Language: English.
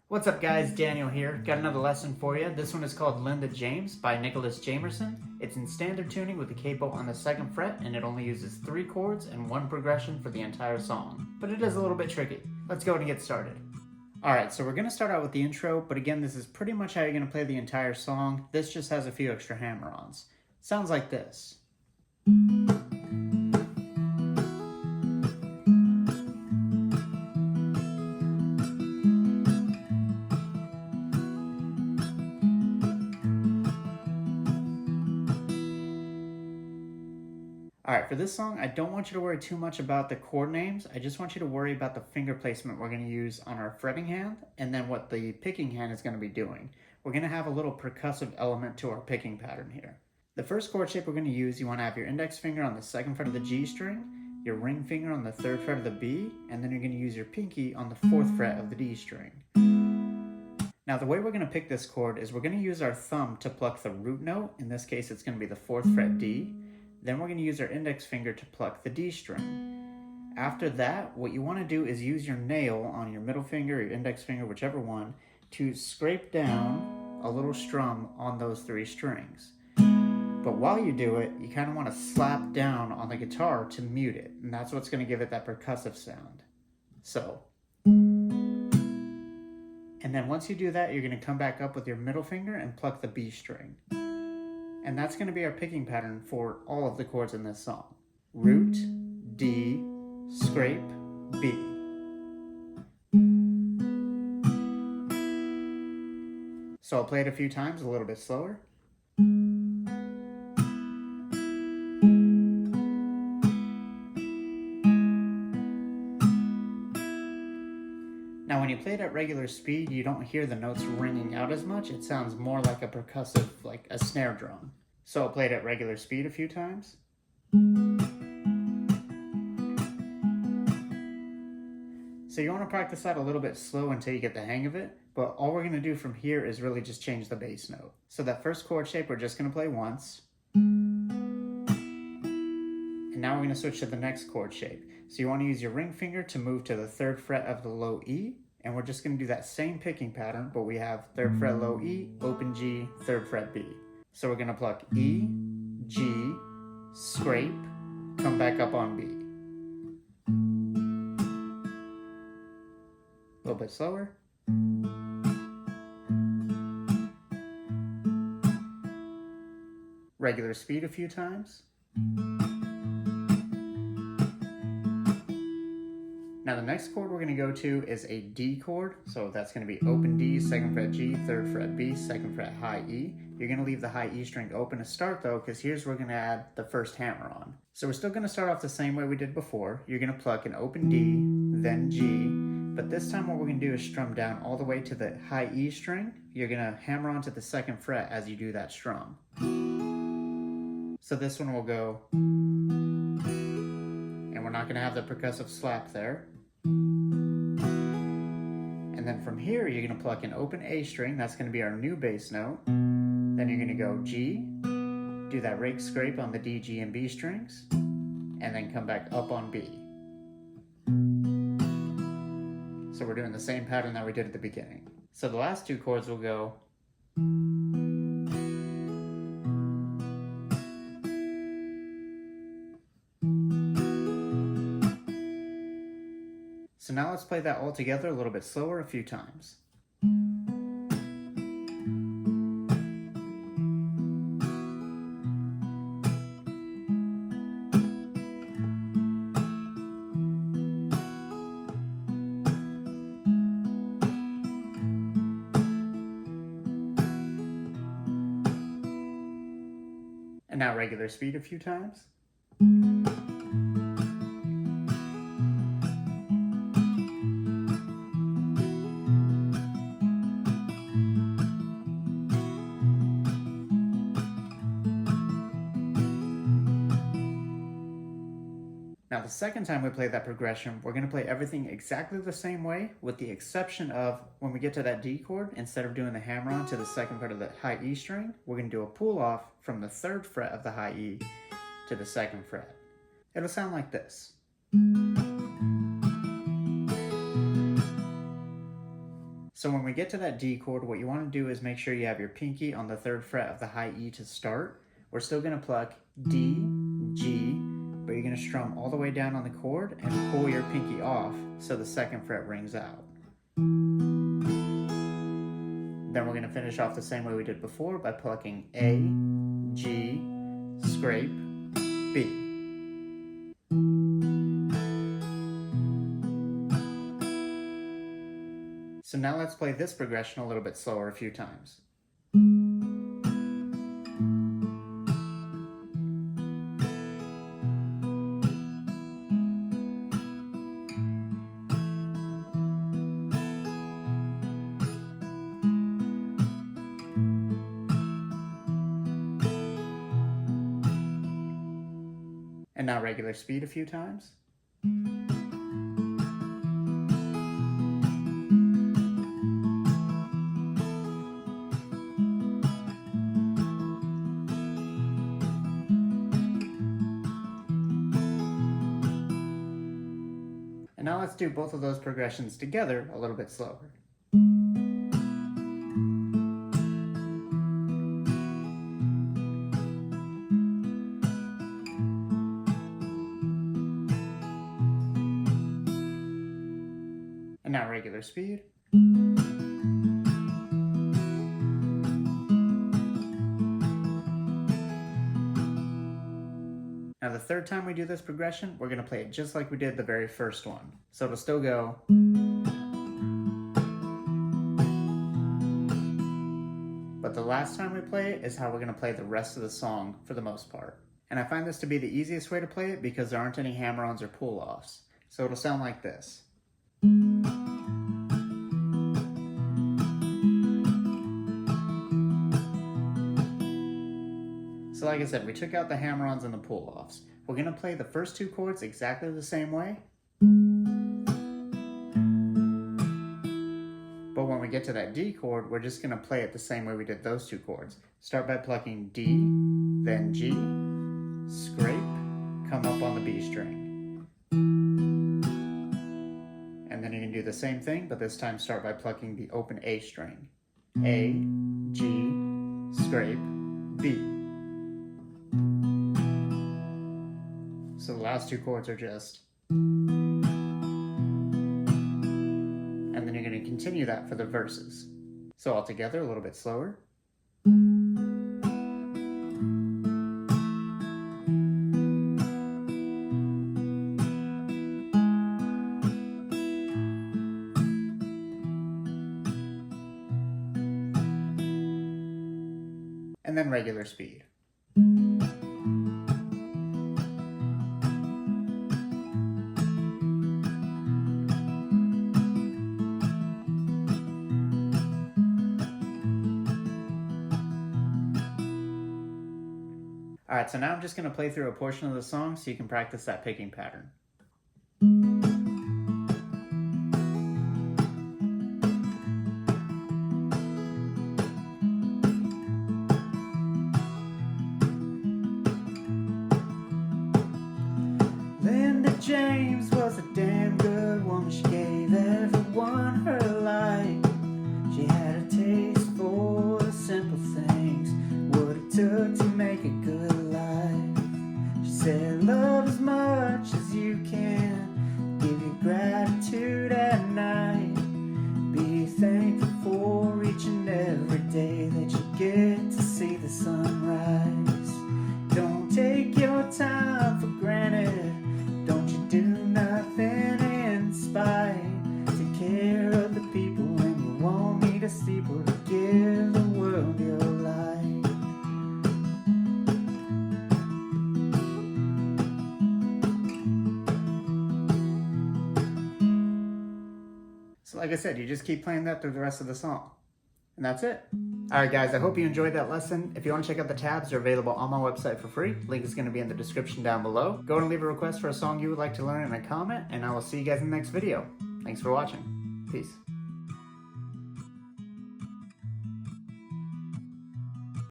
What's up guys, Daniel here. Got another lesson for you. This one is called Linda James by Nicholas Jamerson. It's in standard tuning with the capo on the 2nd fret, and it only uses 3 chords and 1 progression for the entire song. But it is a little bit tricky. Let's go and get started. Alright, so we're going to start out with the intro, but again, this is pretty much how you're going to play the entire song. This just has a few extra hammer-ons. Sounds like this. Alright, for this song, I don't want you to worry too much about the chord names. I just want you to worry about the finger placement we're going to use on our fretting hand, and then what the picking hand is going to be doing. We're going to have a little percussive element to our picking pattern here. The first chord shape we're going to use, you want to have your index finger on the 2nd fret of the G string, your ring finger on the 3rd fret of the B, and then you're going to use your pinky on the 4th fret of the D string. Now the way we're going to pick this chord is we're going to use our thumb to pluck the root note. In this case, it's going to be the 4th fret D. Then we're going to use our index finger to pluck the D string. After that, what you want to do is use your nail on your middle finger, your index finger, whichever one, to scrape down a little strum on those 3 strings. But while you do it, you kind of want to slap down on the guitar to mute it, and that's what's going to give it that percussive sound. So, and then once you do that, you're going to come back up with your middle finger and pluck the B string. And that's going to be our picking pattern for all of the chords in this song. Root, D, scrape, B. So I'll play it a few times, a little bit slower. Now when you play it at regular speed, you don't hear the notes ringing out as much. It sounds more like a percussive, like a snare drum. So I'll play it at regular speed a few times. So you want to practice that a little bit slow until you get the hang of it, but all we're going to do from here is really just change the bass note. So that first chord shape we're just going to play once. And now we're going to switch to the next chord shape. So you want to use your ring finger to move to the 3rd fret of the low E, and we're just going to do that same picking pattern, but we have 3rd fret low E, open G, 3rd fret B. So we're going to pluck E, G, scrape, come back up on B. A little bit slower. Regular speed a few times. Now the next chord we're going to go to is a D chord, so that's going to be open D, 2nd fret G, 3rd fret B, 2nd fret high E. You're going to leave the high E string open to start though, because here's where we're going to add the first hammer on. So we're still going to start off the same way we did before. You're going to pluck an open D, then G, but this time what we're going to do is strum down all the way to the high E string. You're going to hammer onto the 2nd fret as you do that strum. So this one will go, and we're not going to have the percussive slap there. And then from here, you're going to pluck an open A string. That's going to be our new bass note. Then you're going to go G, do that rake scrape on the D, G, and B strings, and then come back up on B. So we're doing the same pattern that we did at the beginning. So the last 2 chords will go. So now let's play that all together a little bit slower a few times. And now regular speed a few times. Now the second time we play that progression, we're going to play everything exactly the same way, with the exception of when we get to that D chord, instead of doing the hammer on to the 2nd fret of the high E string, we're going to do a pull off from the 3rd fret of the high E to the 2nd fret. It'll sound like this. So when we get to that D chord, what you want to do is make sure you have your pinky on the 3rd fret of the high E to start. We're still going to pluck D, G, but you're going to strum all the way down on the chord and pull your pinky off so the 2nd fret rings out. Then we're going to finish off the same way we did before by plucking A, G, scrape, B. So now let's play this progression a little bit slower a few times. And now regular speed a few times. And now let's do both of those progressions together a little bit slower. And now regular speed. Now the 3rd time we do this progression, we're going to play it just like we did the very first one. So it'll still go. But the last time we play it is how we're going to play the rest of the song for the most part. And I find this to be the easiest way to play it because there aren't any hammer-ons or pull-offs. So it'll sound like this. So like I said, we took out the hammer-ons and the pull-offs. We're going to play the first 2 chords exactly the same way. But when we get to that D chord, we're just going to play it the same way we did those 2 chords. Start by plucking D, then G, scrape, come up on the B string. And then you can do the same thing, but this time start by plucking the open A string. A, G, scrape, B. So the last 2 chords are just. And then you're going to continue that for the verses. So all together, a little bit slower. And then regular speed. Alright, so now I'm just going to play through a portion of the song so you can practice that picking pattern. James was a damn good woman. She gave everyone her life. She had a taste for the simple things, what it took to make a good life. She said, love as much as you can, give you gratitude at night, be thankful for each and every day that you get to see the sunrise. Don't take your time for granted, don't you do nothing in spite. Take care of the people when you want me to sleep, or to give the world your light. So like I said, you just keep playing that through the rest of the song. And that's it. Alright guys, I hope you enjoyed that lesson. If you want to check out the tabs, they're available on my website for free. Link is going to be in the description down below. Go and leave a request for a song you would like to learn in a comment, and I will see you guys in the next video. Thanks for watching. Peace.